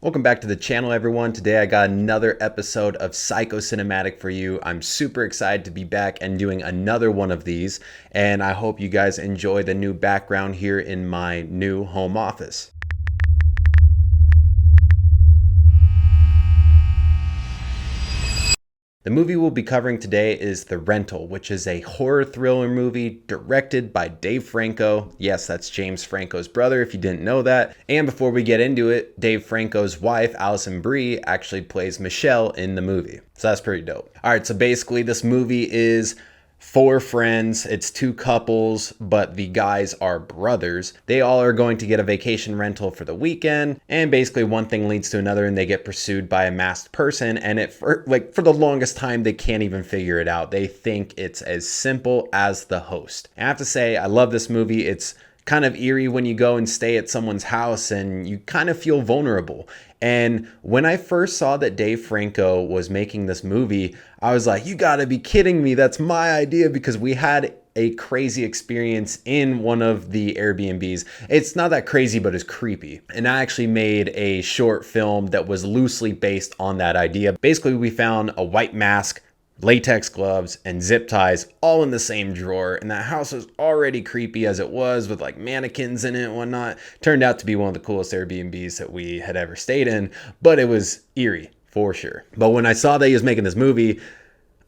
Welcome back to the channel, everyone. Today I got another episode of Psycho-Cinemtaic for you. I'm super excited to be back and doing another one of these, and I hope you guys enjoy the new background here in my new home office. The movie we'll be covering today is The Rental, which is a horror thriller movie directed by Dave Franco. Yes, that's James Franco's brother, if you didn't know that. And before we get into it, Dave Franco's wife, Alison Brie, actually plays Michelle in the movie. So that's pretty dope. All right, so basically this movie is four friends. It's two couples, but the guys are brothers. They all are going to get a vacation rental for the weekend, and basically one thing leads to another, and they get pursued by a masked person. And for the longest time, they can't even figure it out. They think it's as simple as the host. And I have to say, I love this movie. It's kind of eerie when you go and stay at someone's house and you kind of feel vulnerable. And when I first saw that Dave Franco was making this movie, I was like, you gotta be kidding me. That's my idea, because we had a crazy experience in one of the Airbnbs. It's not that crazy, but it's creepy. And I actually made a short film that was loosely based on that idea. Basically, we found a white mask, latex gloves, and zip ties all in the same drawer, and that house was already creepy as it was, with like mannequins in it and whatnot. Turned out to be one of the coolest Airbnbs that we had ever stayed in, but it was eerie for sure. But when I saw that he was making this movie,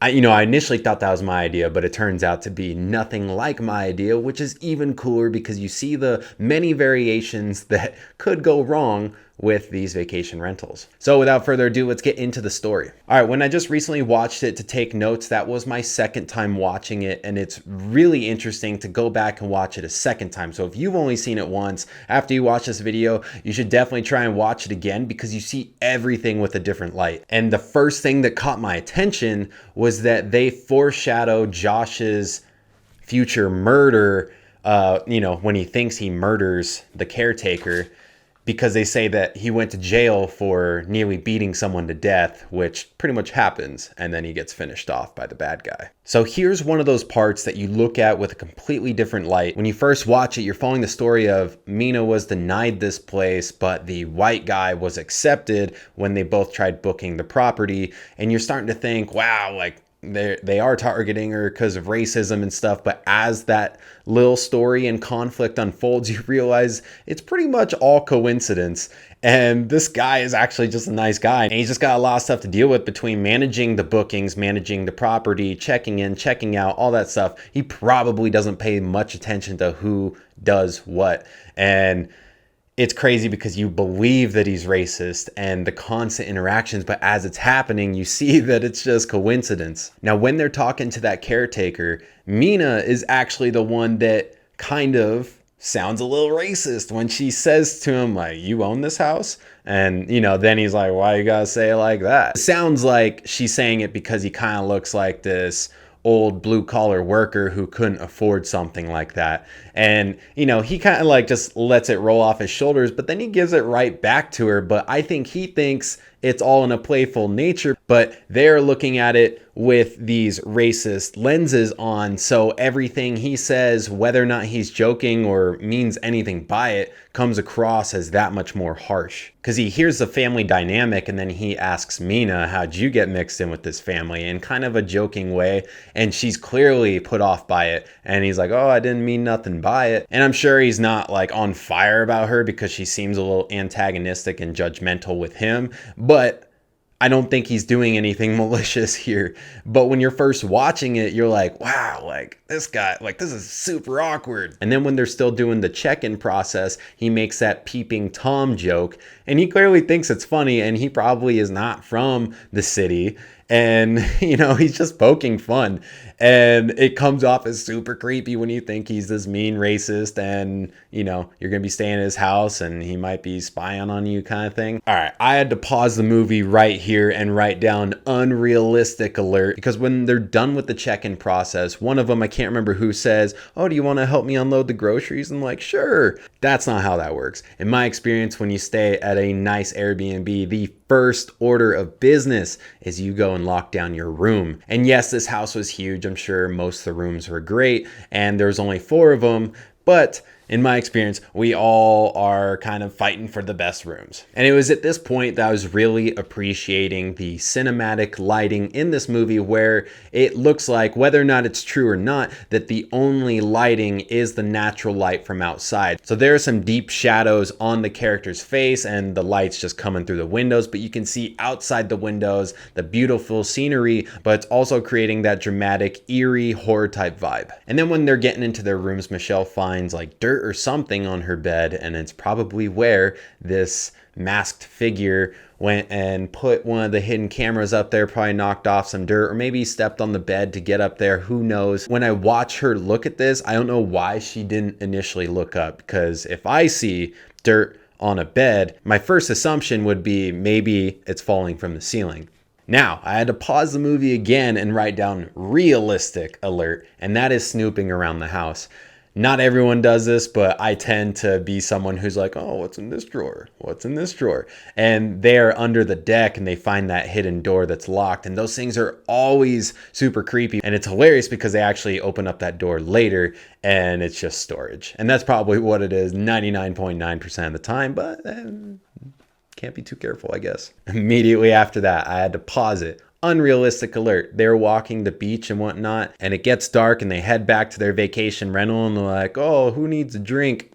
I initially thought that was my idea, but it turns out to be nothing like my idea, which is even cooler because you see the many variations that could go wrong with these vacation rentals. So without further ado, let's get into the story. All right, when I just recently watched it to take notes, that was my second time watching it, and it's really interesting to go back and watch it a second time. So if you've only seen it once, after you watch this video, you should definitely try and watch it again, because you see everything with a different light. And the first thing that caught my attention was that they foreshadow Josh's future murder, when he thinks he murders the caretaker, because they say that he went to jail for nearly beating someone to death, which pretty much happens, and then he gets finished off by the bad guy. So here's one of those parts that you look at with a completely different light. When you first watch it, you're following the story of Mina was denied this place, but the white guy was accepted when they both tried booking the property, and you're starting to think, wow, like, they are targeting her because of racism and stuff. But as that little story and conflict unfolds, you realize it's pretty much all coincidence. And this guy is actually just a nice guy. And he's just got a lot of stuff to deal with between managing the bookings, managing the property, checking in, checking out, all that stuff. He probably doesn't pay much attention to who does what. And it's crazy because you believe that he's racist and the constant interactions, but as it's happening, you see that it's just coincidence. Now, when they're talking to that caretaker, Mina is actually the one that kind of sounds a little racist when she says to him, like, you own this house? And, then he's like, why you gotta say it like that? It sounds like she's saying it because he kind of looks like this old blue collar worker who couldn't afford something like that. And, he kind of like just lets it roll off his shoulders, but then he gives it right back to her. But I think he thinks it's all in a playful nature, but they're looking at it with these racist lenses on. So everything he says, whether or not he's joking or means anything by it, comes across as that much more harsh. Because he hears the family dynamic, and then he asks Mina, how'd you get mixed in with this family, in kind of a joking way. And she's clearly put off by it. And he's like, oh, I didn't mean nothing by it. And I'm sure he's not like on fire about her, because she seems a little antagonistic and judgmental with him. But I don't think he's doing anything malicious here. But when you're first watching it, you're like, wow, like this guy, like this is super awkward. And then when they're still doing the check-in process, he makes that peeping Tom joke, and he clearly thinks it's funny, and he probably is not from the city. And, he's just poking fun. And it comes off as super creepy when you think he's this mean racist and, you're going to be staying at his house and he might be spying on you kind of thing. All right, I had to pause the movie right here and write down Unrealistic Alert, because when they're done with the check-in process, one of them, I can't remember who, says, oh, do you want to help me unload the groceries? I'm like, sure. That's not how that works. In my experience, when you stay at a nice Airbnb, the first order of business is you go and lock down your room. And yes, this house was huge. I'm sure most of the rooms were great, and there was only 4 of them. But in my experience, we all are kind of fighting for the best rooms. And it was at this point that I was really appreciating the cinematic lighting in this movie, where it looks like, whether or not it's true or not, that the only lighting is the natural light from outside. So there are some deep shadows on the character's face and the light's just coming through the windows, but you can see outside the windows the beautiful scenery, but it's also creating that dramatic, eerie, horror type vibe. And then when they're getting into their rooms, Michelle finds like dirt or something on her bed, and it's probably where this masked figure went and put one of the hidden cameras up there, probably knocked off some dirt, or maybe stepped on the bed to get up there, who knows. When I watch her look at this, I don't know why she didn't initially look up, because if I see dirt on a bed, my first assumption would be maybe it's falling from the ceiling. Now, I had to pause the movie again and write down realistic alert, and that is snooping around the house. Not everyone does this, but I tend to be someone who's like, oh, what's in this drawer? What's in this drawer? And they're under the deck and they find that hidden door that's locked. And those things are always super creepy. And it's hilarious because they actually open up that door later and it's just storage. And that's probably what it is 99.9% of the time, but can't be too careful, I guess. Immediately after that, I had to pause it. Unrealistic alert. They're walking the beach and whatnot, and it gets dark and they head back to their vacation rental and they're like, oh, who needs a drink?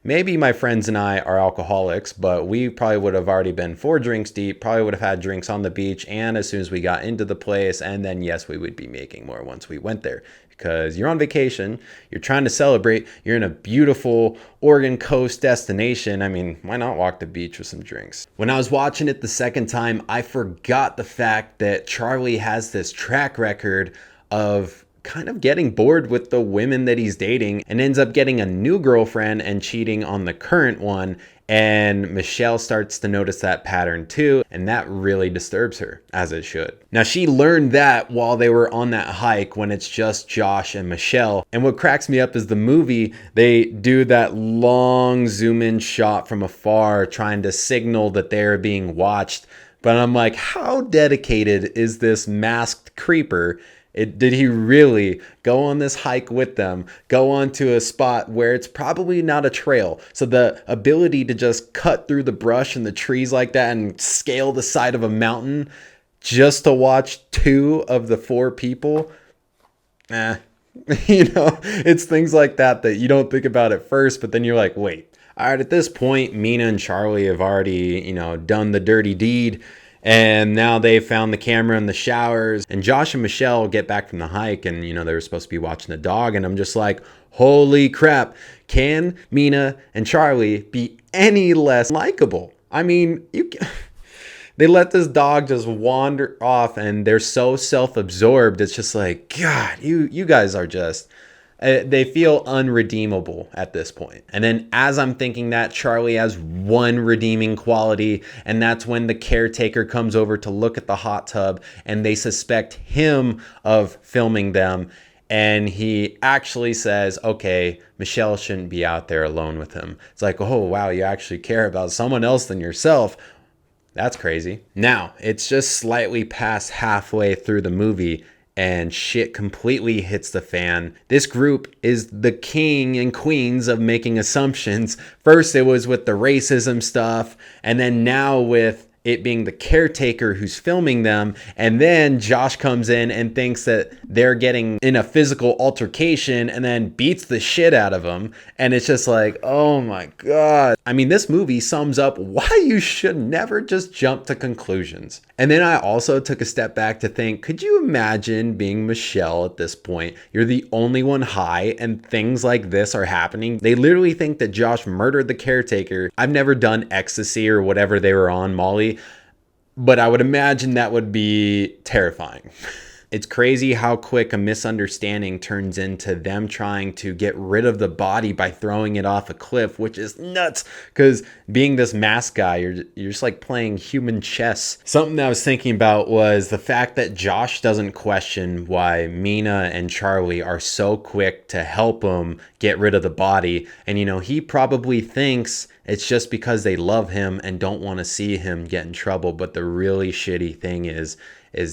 Maybe my friends and I are alcoholics, but we probably would have already been 4 drinks deep, probably would have had drinks on the beach and as soon as we got into the place, and then yes, we would be making more once we went there. Because you're on vacation, you're trying to celebrate, you're in a beautiful Oregon coast destination. I mean, why not walk the beach with some drinks? When I was watching it the second time, I forgot the fact that Charlie has this track record of kind of getting bored with the women that he's dating and ends up getting a new girlfriend and cheating on the current one. And Michelle starts to notice that pattern too, and that really disturbs her, as it should. Now, she learned that while they were on that hike when it's just Josh and Michelle. And what cracks me up is the movie, they do that long zoom in shot from afar trying to signal that they're being watched. But I'm like, how dedicated is this masked creeper? Did he really go on this hike with them, go onto a spot where it's probably not a trail? So the ability to just cut through the brush and the trees like that and scale the side of a mountain just to watch 2 of the 4 people, it's things like that you don't think about at first, but then you're like, wait, all right, at this point, Mina and Charlie have already, done the dirty deed. And now they found the camera in the showers, and Josh and Michelle get back from the hike and, they were supposed to be watching the dog. And I'm just like, holy crap. Can Mina and Charlie be any less likable? I mean, they let this dog just wander off and they're so self-absorbed. It's just like, God, you guys are just... they feel unredeemable at this point. And then as I'm thinking that, Charlie has one redeeming quality, and that's when the caretaker comes over to look at the hot tub and they suspect him of filming them. And he actually says, okay, Michelle shouldn't be out there alone with him. It's like, oh, wow, you actually care about someone else than yourself. That's crazy. Now, it's just slightly past halfway through the movie and shit completely hits the fan. This group is the king and queens of making assumptions. First it was with the racism stuff, and then now with it being the caretaker who's filming them. And then Josh comes in and thinks that they're getting in a physical altercation and then beats the shit out of them. And it's just like, oh my God. I mean, this movie sums up why you should never just jump to conclusions. And then I also took a step back to think, could you imagine being Michelle at this point? You're the only one high and things like this are happening. They literally think that Josh murdered the caretaker. I've never done ecstasy or whatever they were on, Molly, but I would imagine that would be terrifying. It's crazy how quick a misunderstanding turns into them trying to get rid of the body by throwing it off a cliff, which is nuts because being this mask guy, you're just like playing human chess. Something that I was thinking about was the fact that Josh doesn't question why Mina and Charlie are so quick to help him get rid of the body. And, he probably thinks it's just because they love him and don't want to see him get in trouble. But the really shitty thing is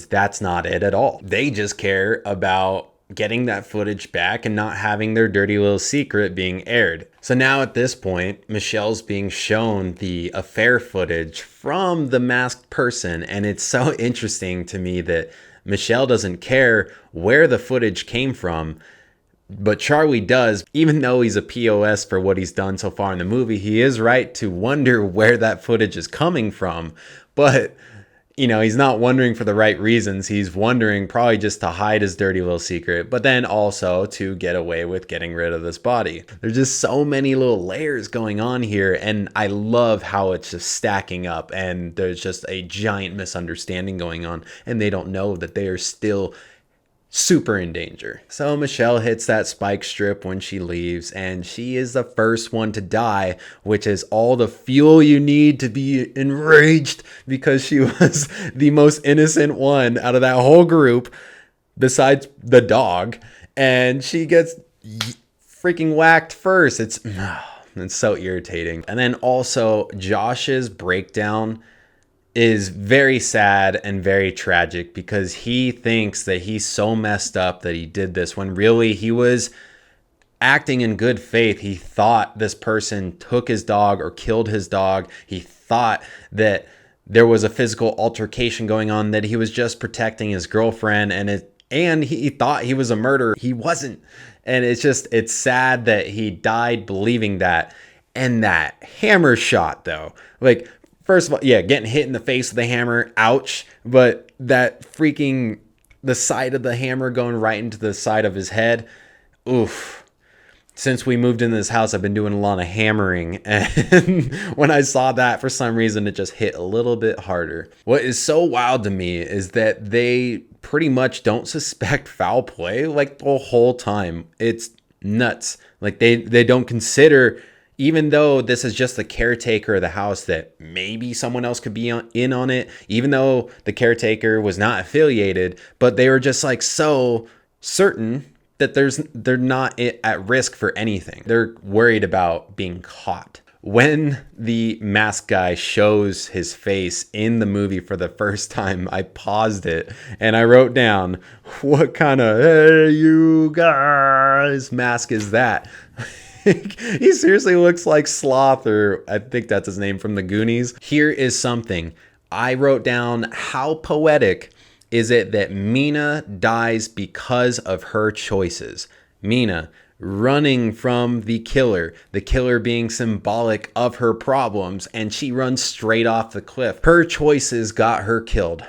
that's not it at all. They just care about getting that footage back and not having their dirty little secret being aired. So now at this point, Michelle's being shown the affair footage from the masked person. And it's so interesting to me that Michelle doesn't care where the footage came from, but Charlie does. Even though he's a POS for what he's done so far in the movie, he is right to wonder where that footage is coming from. But he's not wondering for the right reasons. He's wondering probably just to hide his dirty little secret, but then also to get away with getting rid of this body. There's just so many little layers going on here, and I love how it's just stacking up, and there's just a giant misunderstanding going on, and they don't know that they are still super in danger. So Michelle hits that spike strip when she leaves, and she is the first one to die, which is all the fuel you need to be enraged, because she was the most innocent one out of that whole group besides the dog, and she gets freaking whacked first. It's so irritating. And then also Josh's breakdown is very sad and very tragic, because he thinks that he's so messed up that he did this, when really he was acting in good faith. He thought this person took his dog or killed his dog. He thought that there was a physical altercation going on, that he was just protecting his girlfriend, and he thought he was a murderer. He wasn't. And it's sad that he died believing that. And that hammer shot, though, like, first of all, yeah, getting hit in the face with a hammer, ouch. But that freaking, the side of the hammer going right into the side of his head, oof. Since we moved into this house, I've been doing a lot of hammering. And when I saw that, for some reason, it just hit a little bit harder. What is so wild to me is that they pretty much don't suspect foul play like the whole time. It's nuts. Like they don't consider, even though this is just the caretaker of the house, that maybe someone else could be in on it, even though the caretaker was not affiliated, but they were just like so certain that they're not at risk for anything. They're worried about being caught. When the mask guy shows his face in the movie for the first time, I paused it and I wrote down, what kind of, hey, you guys mask is that? He seriously looks like Sloth, or I think that's his name, from the Goonies. Here is something. I wrote down, how poetic is it that Mina dies because of her choices? Mina running from the killer being symbolic of her problems, and she runs straight off the cliff. Her choices got her killed.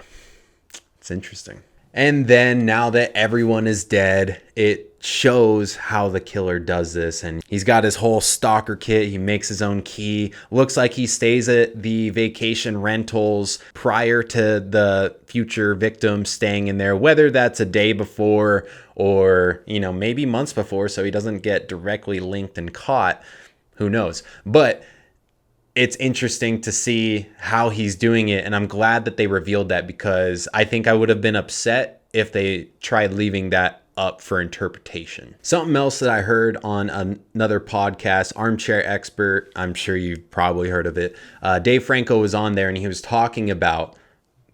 It's interesting. And then now that everyone is dead, it shows how the killer does this. And he's got his whole stalker kit. He makes his own key. Looks like he stays at the vacation rentals prior to the future victim staying in there, whether that's a day before or, maybe months before, so he doesn't get directly linked and caught. Who knows? But it's interesting to see how he's doing it, and I'm glad that they revealed that, because I think I would have been upset if they tried leaving that up for interpretation. Something else that I heard on another podcast, Armchair Expert, I'm sure you've probably heard of it. Dave Franco was on there, and he was talking about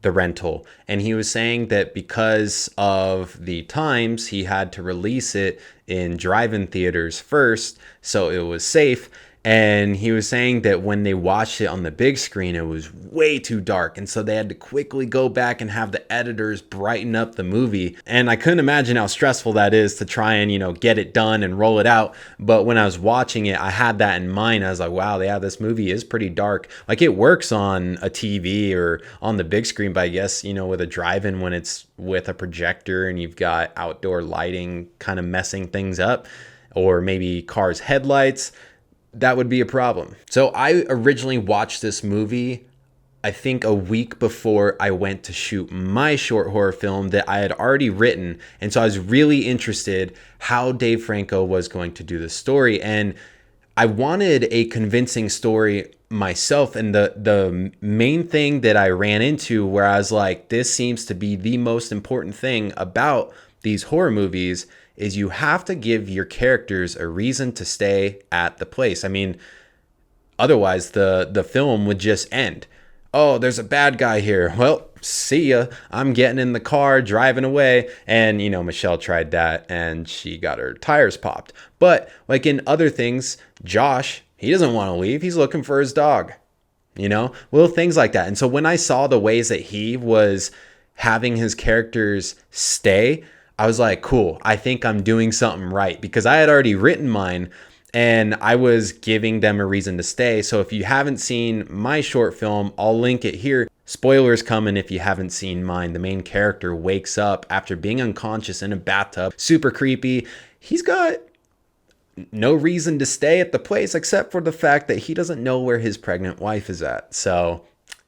the rental, and he was saying that because of the times, he had to release it in drive-in theaters first, so it was safe. And he was saying that when they watched it on the big screen, it was way too dark. And so they had to quickly go back and have the editors brighten up the movie. And I couldn't imagine how stressful that is to try and, get it done and roll it out. But when I was watching it, I had that in mind. I was like, wow, yeah, this movie is pretty dark. Like, it works on a TV or on the big screen, but I guess, with a drive-in, when it's with a projector and you've got outdoor lighting kind of messing things up, or maybe cars' headlights, that would be a problem. So I originally watched this movie, I think a week before I went to shoot my short horror film that I had already written. And so I was really interested how Dave Franco was going to do the story. And I wanted a convincing story myself. And the main thing that I ran into where I was like, this seems to be the most important thing about these horror movies, is you have to give your characters a reason to stay at the place. I mean, otherwise the film would just end. Oh, there's a bad guy here. Well, see ya, I'm getting in the car, driving away. And, you know, Michelle tried that and she got her tires popped. But like in other things, Josh, he doesn't want to leave. He's looking for his dog, you know, little things like that. And so when I saw the ways that he was having his characters stay, I was like, cool, I think I'm doing something right, because I had already written mine and I was giving them a reason to stay. So if you haven't seen my short film, I'll link it here. Spoilers coming if you haven't seen mine. The main character wakes up after being unconscious in a bathtub. Super creepy. He's got no reason to stay at the place except for the fact that he doesn't know where his pregnant wife is at. So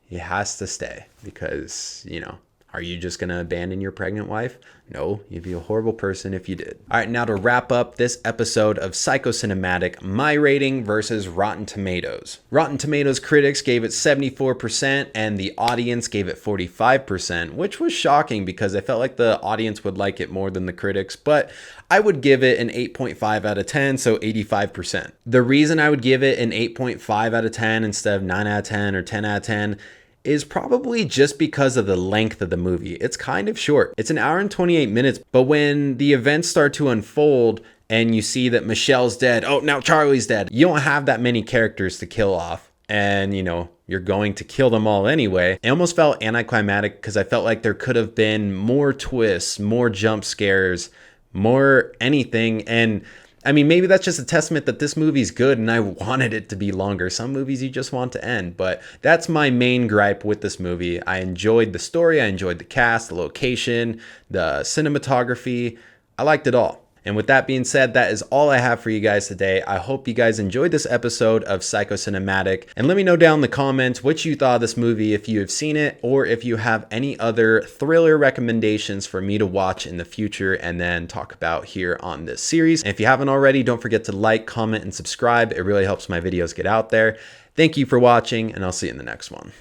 he has to stay because, you know, are you just going to abandon your pregnant wife? No, you'd be a horrible person if you did. All right, now to wrap up this episode of Psycho-Cinemtaic, my rating versus Rotten Tomatoes. Rotten Tomatoes critics gave it 74% and the audience gave it 45%, which was shocking because I felt like the audience would like it more than the critics, but I would give it an 8.5 out of 10, so 85%. The reason I would give it an 8.5 out of 10 instead of 9 out of 10 or 10 out of 10 is probably just because of the length of the movie. It's kind of short. It's an hour and 28 minutes, but when the events start to unfold and you see that Michelle's dead, oh, now Charlie's dead, you don't have that many characters to kill off. And, you know, you're going to kill them all anyway. It almost felt anticlimactic because I felt like there could have been more twists, more jump scares, more anything. And I mean, maybe that's just a testament that this movie's good and I wanted it to be longer. Some movies you just want to end, but that's my main gripe with this movie. I enjoyed the story. I enjoyed the cast, the location, the cinematography. I liked it all. And with that being said, that is all I have for you guys today. I hope you guys enjoyed this episode of Psycho-Cinemtaic. And let me know down in the comments what you thought of this movie, if you have seen it, or if you have any other thriller recommendations for me to watch in the future and then talk about here on this series. And if you haven't already, don't forget to like, comment, and subscribe. It really helps my videos get out there. Thank you for watching, and I'll see you in the next one.